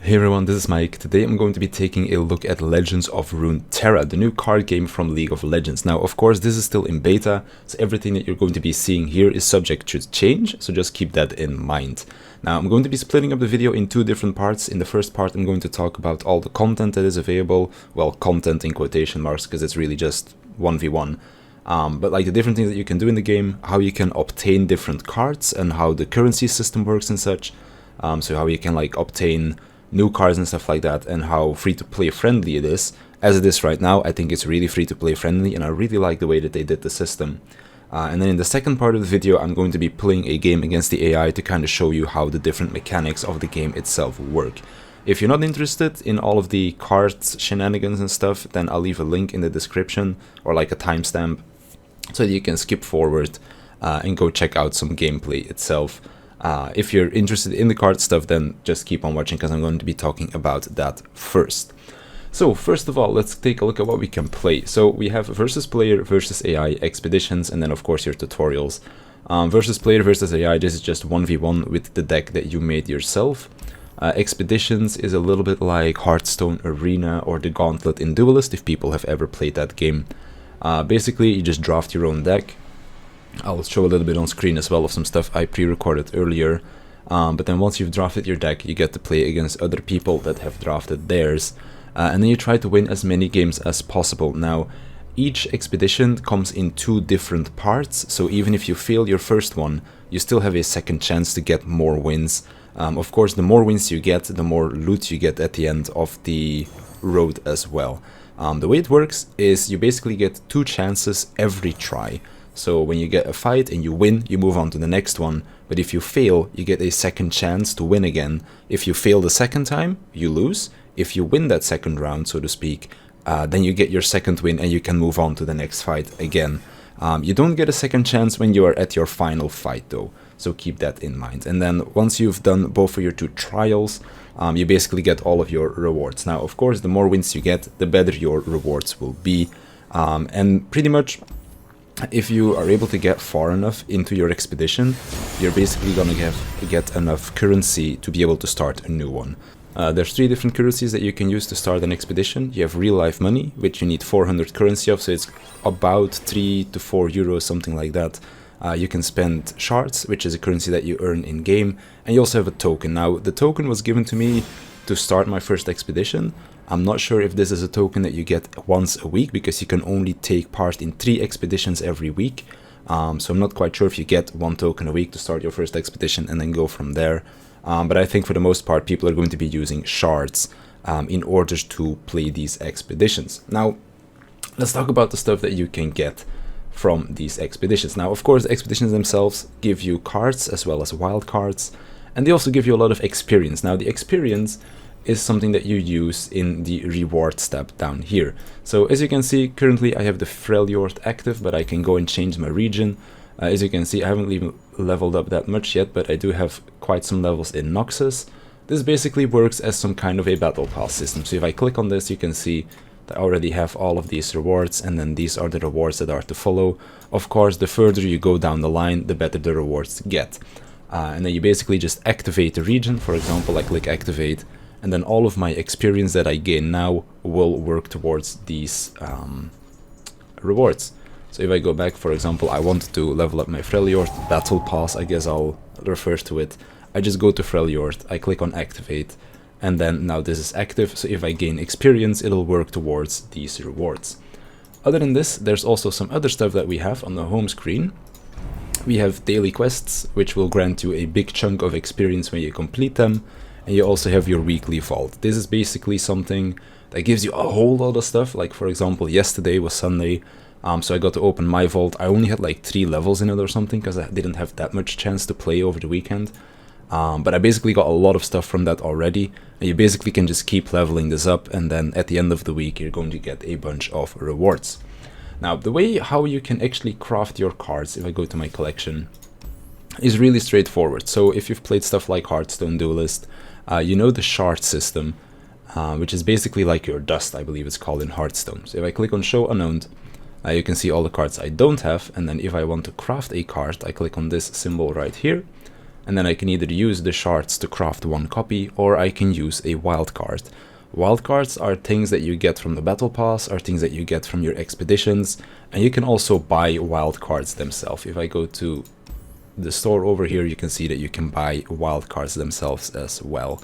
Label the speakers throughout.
Speaker 1: Hey everyone, this is Mike. Today I'm going to be taking a look at Legends of Runeterra, the new card game from League of Legends. Now, of course, this is still in beta, so everything that you're going to be seeing here is subject to change, so just keep that in mind. Now, I'm going to be splitting up the video in two different parts. In the first part, I'm going to talk about all the content that is available. Well, content in quotation marks, because it's really just 1v1. But like the different things that you can do in the game, how you can obtain different cards, and how the currency system works and such. So how you can like obtain new cards and stuff like that, and how free-to-play friendly it is. As it is right now, I think it's really free-to-play friendly, and I really like the way that they did the system. And then in the second part of the video, I'm going to be playing a game against the AI to kind of show you how the different mechanics of the game itself work. If you're not interested in all of the cards, shenanigans and stuff, then I'll leave a link in the description, or like a timestamp, so that you can skip forward and go check out some gameplay itself. If you're interested in the card stuff, then just keep on watching, because I'm going to be talking about that first. So first of all, let's take a look at what we can play. So we have versus player, versus AI, expeditions, and then of course your tutorials. Versus player, versus AI, this is just 1v1 with the deck that you made yourself. Expeditions is a little bit like Hearthstone Arena or the Gauntlet in Duelist, if people have ever played that game. Basically, you just draft your own deck. I'll show a little bit on screen as well of some stuff I pre-recorded earlier. But then once you've drafted your deck, you get to play against other people that have drafted theirs. And then you try to win as many games as possible. Now, each expedition comes in two different parts, so even if you fail your first one, you still have a second chance to get more wins. Of course, the more wins you get, the more loot you get at the end of the road as well. The way it works is you basically get two chances every try. So when you get a fight and you win, you move on to the next one. But if you fail, you get a second chance to win again. If you fail the second time, you lose. If you win that second round, so to speak, then you get your second win and you can move on to the next fight again. You don't get a second chance when you are at your final fight though, so keep that in mind. And then once you've done both of your two trials, you basically get all of your rewards. Now, of course, the more wins you get, the better your rewards will be. And pretty much, if you are able to get far enough into your expedition, you're basically gonna get enough currency to be able to start a new one. There's three different currencies that you can use to start an expedition. You have real life money, which you need 400 currency of, so it's about 3 to 4 euros, something like that. You can spend shards, which is a currency that you earn in game, and you also have a token. Now, the token was given to me to start my first expedition. I'm not sure if this is a token that you get once a week, because you can only take part in 3 expeditions every week. So I'm not quite sure if you get 1 token a week to start your first expedition and then go from there. But I think for the most part, people are going to be using shards in order to play these expeditions. Now, let's talk about the stuff that you can get from these expeditions. Now, of course, the expeditions themselves give you cards as well as wild cards, and they also give you a lot of experience. Now, the experience is something that you use in the rewards tab down here. So as you can see, currently I have the Freljord active, but I can go and change my region. As you can see, I haven't even leveled up that much yet, but I do have quite some levels in Noxus. This basically works as some kind of a battle pass system. So if I click on this, you can see that I already have all of these rewards, and then these are the rewards that are to follow. Of course, the further you go down the line, the better the rewards get. And then you basically just activate the region. For example, I click activate, and then all of my experience that I gain now will work towards these rewards. So if I go back, for example, I wanted to level up my Freljord Battle Pass, I guess I'll refer to it. I just go to Freljord, I click on activate, and then now this is active, so if I gain experience, it'll work towards these rewards. Other than this, there's also some other stuff that we have on the home screen. We have daily quests, which will grant you a big chunk of experience when you complete them. And you also have your weekly vault. This is basically something that gives you a whole lot of stuff. Like, for example, yesterday was Sunday, so I got to open my vault. I only had like 3 levels in it or something, because I didn't have that much chance to play over the weekend. But I basically got a lot of stuff from that already, and you basically can just keep leveling this up, and then at the end of the week you're going to get a bunch of rewards. Now, the way how you can actually craft your cards, if I go to my collection, is really straightforward. So if you've played stuff like Hearthstone Duelist, you know the shard system, which is basically like your dust, I believe it's called in Hearthstone. So if I click on show unowned, you can see all the cards I don't have, and then if I want to craft a card, I click on this symbol right here, and then I can either use the shards to craft one copy, or I can use a wild card. Wild cards are things that you get from the battle pass, or things that you get from your expeditions, and you can also buy wild cards themselves. If I go to the store over here, you can see that you can buy wild cards themselves as well.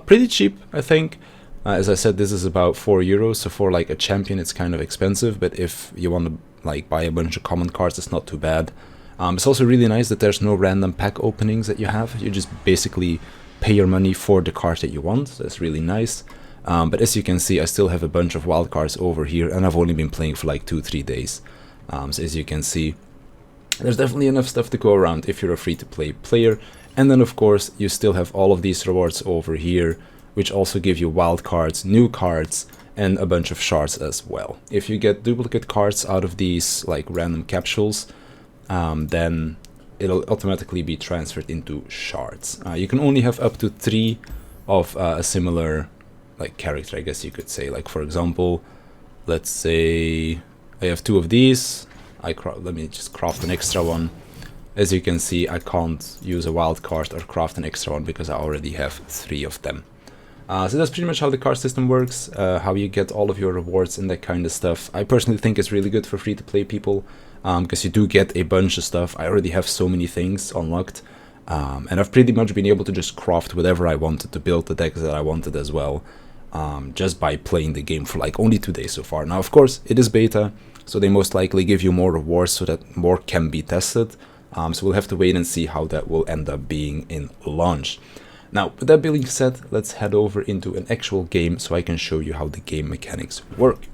Speaker 1: Pretty cheap, I think. As I said, this is about €4, so for like a champion it's kind of expensive, but if you want to like buy a bunch of common cards, it's not too bad. It's also really nice that there's no random pack openings that you have. You just basically pay your money for the card that you want, so that's really nice. But as you can see, I still have a bunch of wild cards over here, and I've only been playing for like 2-3 days. So as you can see, there's definitely enough stuff to go around if you're a free-to-play player. And then of course, you still have all of these rewards over here, which also give you wild cards, new cards, and a bunch of shards as well. If you get duplicate cards out of these like random capsules, then it'll automatically be transferred into shards. You can only have up to 3 of a similar like character, I guess you could say. Like for example, let's say I have 2 of these. Let me just craft an extra one. As you can see, I can't use a wild card or craft an extra one because I already have 3 of them. So that's pretty much how the card system works, how you get all of your rewards and that kind of stuff. I personally think it's really good for free-to-play people, because you do get a bunch of stuff. I already have so many things unlocked, and I've pretty much been able to just craft whatever I wanted to build the decks that I wanted as well, just by playing the game for like only 2 days so far. Now, of course, it is beta, so they most likely give you more rewards so that more can be tested. So we'll have to wait and see how that will end up being in launch. Now, with that being said, let's head over into an actual game so I can show you how the game mechanics work.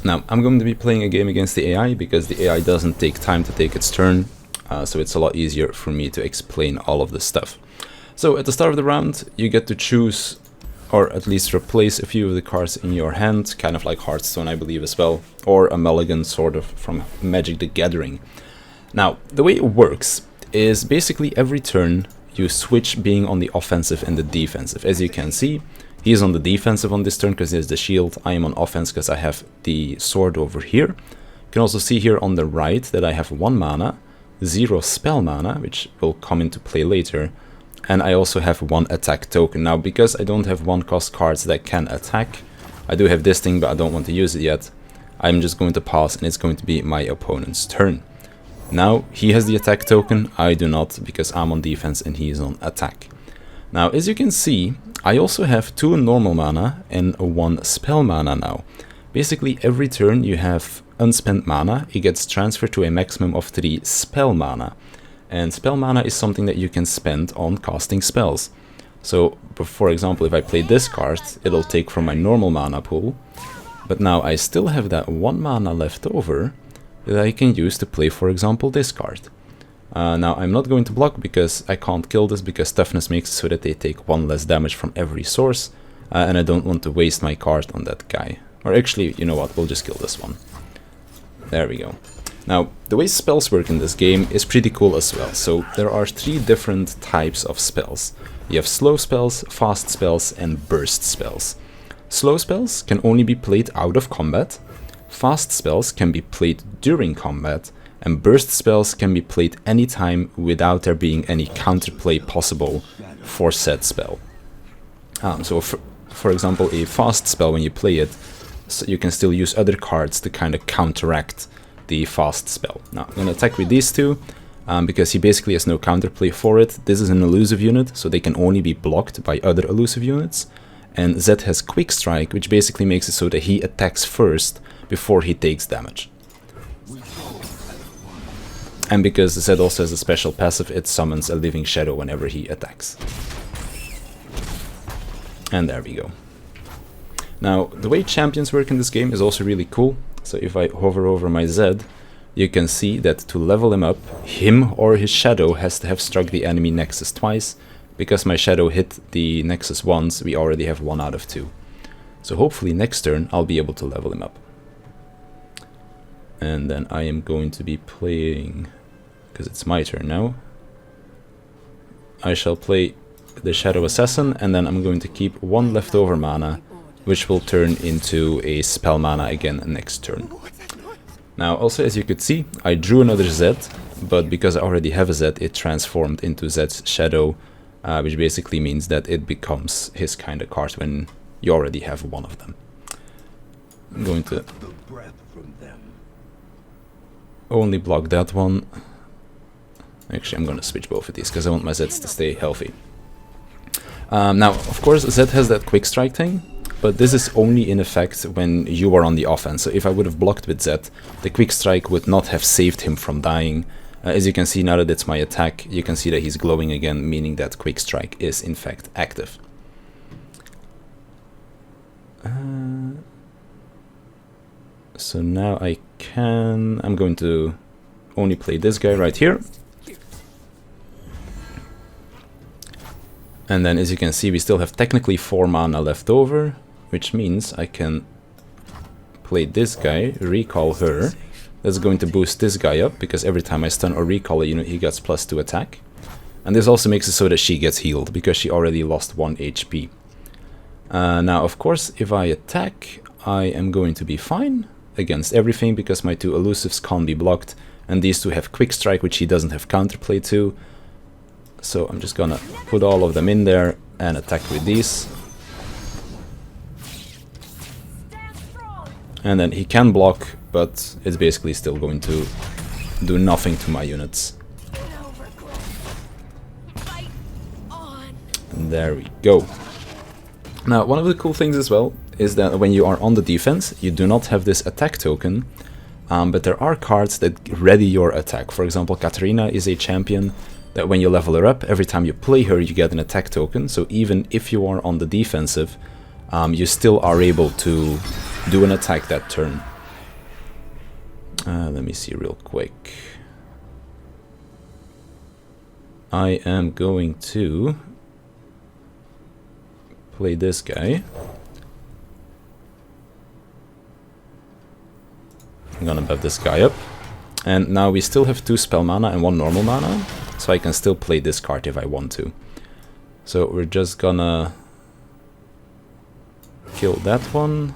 Speaker 1: Now, I'm going to be playing a game against the AI because the AI doesn't take time to take its turn, so it's a lot easier for me to explain all of this stuff. So at the start of the round, you get to choose, or at least replace a few of the cards in your hand, kind of like Hearthstone, I believe, as well, or a Mulligan sort of from Magic the Gathering. Now, the way it works is basically every turn you switch being on the offensive and the defensive. As you can see, he is on the defensive on this turn because he has the shield. I am on offense because I have the sword over here. You can also see here on the right that I have 1 mana, 0 spell mana, which will come into play later, and I also have 1 attack token. Now, because I don't have 1-cost cards that can attack, I do have this thing, but I don't want to use it yet. I'm just going to pass, and it's going to be my opponent's turn. Now, he has the attack token, I do not, because I'm on defense and he is on attack. Now, as you can see, I also have 2 normal mana and 1 spell mana now. Basically, every turn you have unspent mana, it gets transferred to a maximum of 3 spell mana. And spell mana is something that you can spend on casting spells. So, for example, if I play this card, it'll take from my normal mana pool. But now I still have that 1 mana left over that I can use to play, for example, this card. Now, I'm not going to block because I can't kill this, because toughness makes it so that they take 1 less damage from every source, and I don't want to waste my card on that guy. Or actually, you know what, we'll just kill this one. There we go. Now, the way spells work in this game is pretty cool as well. So there are 3 different types of spells. You have slow spells, fast spells, and burst spells. Slow spells can only be played out of combat. Fast spells can be played during combat, and burst spells can be played anytime without there being any counterplay possible for said spell. So for example, a fast spell, when you play it, so you can still use other cards to kind of counteract the fast spell. Now, I'm going to attack with these 2, because he basically has no counterplay for it. This is an elusive unit, so they can only be blocked by other elusive units. And Zed has Quick Strike, which basically makes it so that he attacks first before he takes damage. And because Zed also has a special passive, it summons a living shadow whenever he attacks. And there we go. Now, the way champions work in this game is also really cool. So if I hover over my Zed, you can see that to level him up, him or his shadow has to have struck the enemy nexus twice. Because my shadow hit the nexus once, we already have 1 out of 2. So hopefully next turn I'll be able to level him up. And then I am going to be playing, because it's my turn now, I shall play the Shadow Assassin, and then I'm going to keep 1 leftover mana, which will turn into a spell mana again next turn. Now, also, as you could see, I drew another Zed, but because I already have a Z, it transformed into Z's shadow, which basically means that it becomes his kind of card when you already have one of them. I'm going to only block that one. Actually, I'm going to switch both of these because I want my Zs to stay healthy. Now, of course, Z has that quick strike thing, but this is only in effect when you are on the offense. So if I would have blocked with Z, the quick strike would not have saved him from dying. As you can see, now that it's my attack, you can see that he's glowing again, meaning that quick strike is in fact active. So now I'm going to only play this guy right here. And then, as you can see, we still have technically 4 mana left over, which means I can play this guy, recall her. That's going to boost this guy up, because every time I stun or recall a unit, he gets +2 attack. And this also makes it so that she gets healed, because she already lost 1 HP. Now, of course, if I attack, I am going to be fine against everything, because my 2 elusives can't be blocked, and these 2 have quick strike, which he doesn't have counterplay to. So I'm just gonna put all of them in there and attack with these. And then he can block, but it's basically still going to do nothing to my units. And there we go. Now, one of the cool things as well is that when you are on the defense, you do not have this attack token, but there are cards that ready your attack. For example, Katarina is a champion that when you level her up, every time you play her, you get an attack token. So even if you are on the defensive, you still are able to do an attack that turn. Let me see real quick. I am going to play this guy. I'm gonna buff this guy up. And now we still have 2 spell mana and 1 normal mana. So I can still play this card if I want to. So we're just gonna kill that one.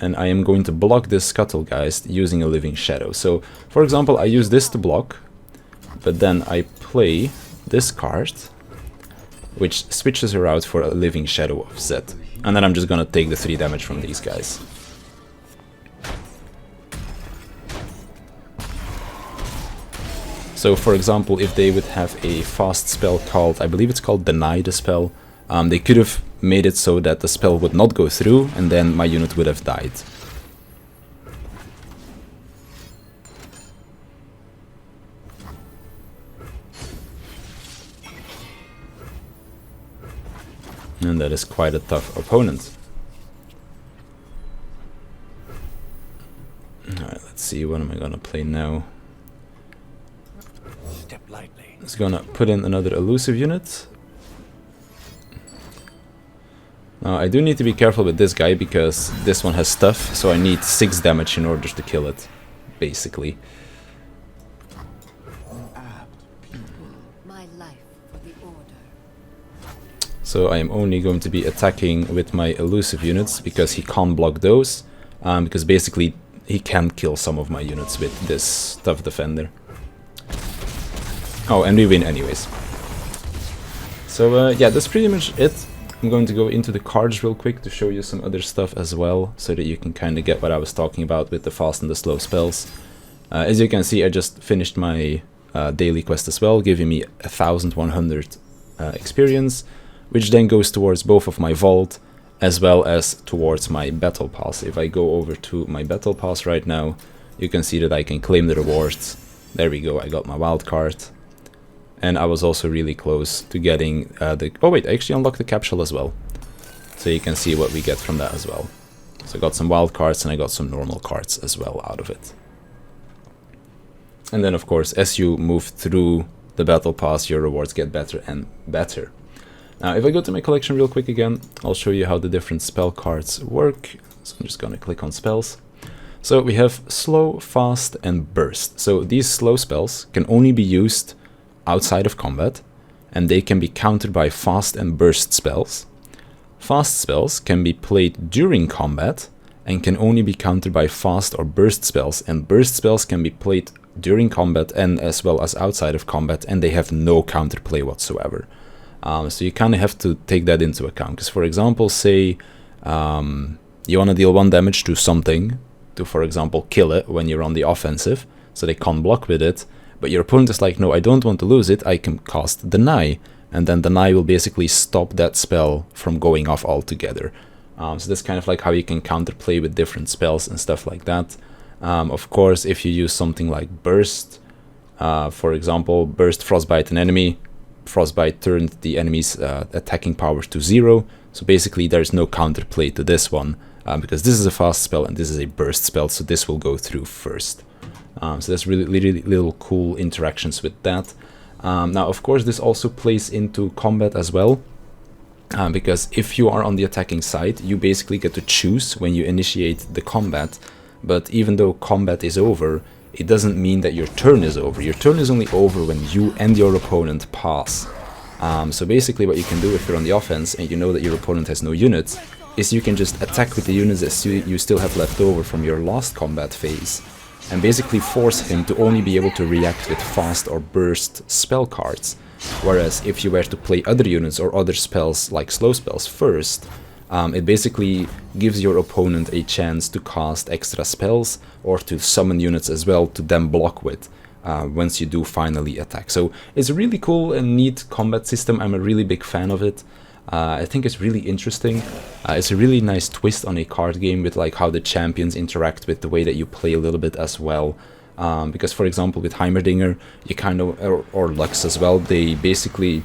Speaker 1: And I am going to block this Scuttlegeist using a Living Shadow. So, for example, I use this to block, but then I play this card, which switches her out for a Living Shadow of Z. And then I'm just gonna take the 3 damage from these guys. So, for example, if they would have a fast spell called, I believe it's called Deny the Spell, they could have made it so that the spell would not go through, and then my unit would have died. And that is quite a tough opponent. Alright, let's see, what am I gonna play now? It's gonna put in another elusive unit. Now I do need to be careful with this guy because this one has stuff, so I need 6 damage in order to kill it, basically. So I am only going to be attacking with my elusive units because he can't block those, because basically he can kill some of my units with this tough defender. Oh, and we win anyways. So yeah, that's pretty much it. I'm going to go into the cards real quick to show you some other stuff as well, so that you can kind of get what I was talking about with the fast and the slow spells. As you can see, I just finished my daily quest as well, giving me 1100 experience, which then goes towards both of my vault as well as towards my battle pass. If I go over to my battle pass right now, you can see that I can claim the rewards. There we go, I got my wild card. And I was also really close to getting the... Oh wait, I actually unlocked the capsule as well. So you can see what we get from that as well. So I got some wild cards and I got some normal cards as well out of it. And then of course, as you move through the battle pass, your rewards get better and better. Now if I go to my collection real quick again, I'll show you how the different spell cards work. So I'm just gonna click on spells. So we have slow, fast and burst. So these slow spells can only be used outside of combat, and they can be countered by fast and burst spells. Fast spells can be played during combat and can only be countered by fast or burst spells, and burst spells can be played during combat and as well as outside of combat, and they have no counterplay whatsoever. So you kind of have to take that into account, because for example, say you want to deal 1 damage to something, to for example kill it when you're on the offensive, so they can't block with it, but your opponent is like, no, I don't want to lose it, I can cast Deny, and then Deny will basically stop that spell from going off altogether. So that's kind of like how you can counterplay with different spells and stuff like that. Of course, if you use something like Burst, for example, Burst Frostbite an enemy, Frostbite turned the enemy's attacking power to 0, so basically there's no counterplay to this one, because this is a fast spell and this is a burst spell, so this will go through first. So there's really little cool interactions with that. Now, of course, this also plays into combat as well, because if you are on the attacking side, you basically get to choose when you initiate the combat, but even though combat is over, it doesn't mean that your turn is over. Your turn is only over when you and your opponent pass. So basically what you can do if you're on the offense and you know that your opponent has no units, is you can just attack with the units that you still have left over from your last combat phase, and basically force him to only be able to react with fast or burst spell cards. Whereas if you were to play other units or other spells like slow spells first, it basically gives your opponent a chance to cast extra spells or to summon units as well to then block with once you do finally attack. So it's a really cool and neat combat system. I'm a really big fan of it. I think it's really interesting. It's a really nice twist on a card game with like how the champions interact with the way that you play a little bit as well. Because for example with Heimerdinger, you kind of, or Lux as well, they basically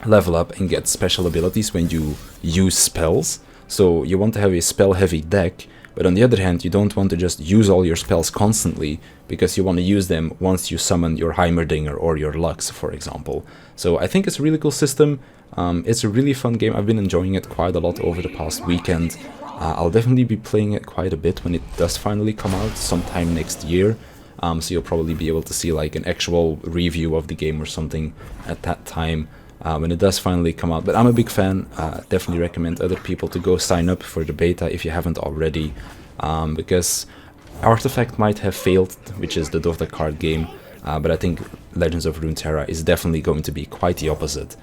Speaker 1: level up and get special abilities when you use spells. So you want to have a spell heavy deck, but on the other hand you don't want to just use all your spells constantly, because you want to use them once you summon your Heimerdinger or your Lux, for example. So I think it's a really cool system. It's a really fun game. I've been enjoying it quite a lot over the past weekend. I'll definitely be playing it quite a bit when it does finally come out sometime next year. So you'll probably be able to see like an actual review of the game or something at that time when it does finally come out. But I'm a big fan. Definitely recommend other people to go sign up for the beta if you haven't already, because Artifact might have failed, which is the Dota card game, but I think Legends of Runeterra is definitely going to be quite the opposite,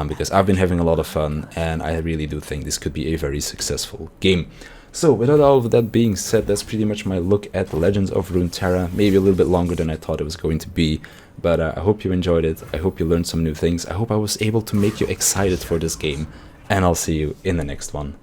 Speaker 1: because I've been having a lot of fun and I really do think this could be a very successful game. So without all of that being said, that's pretty much my look at Legends of Runeterra. Maybe a little bit longer than I thought it was going to be, but I hope you enjoyed it. I hope you learned some new things. I hope I was able to make you excited for this game, and I'll see you in the next one.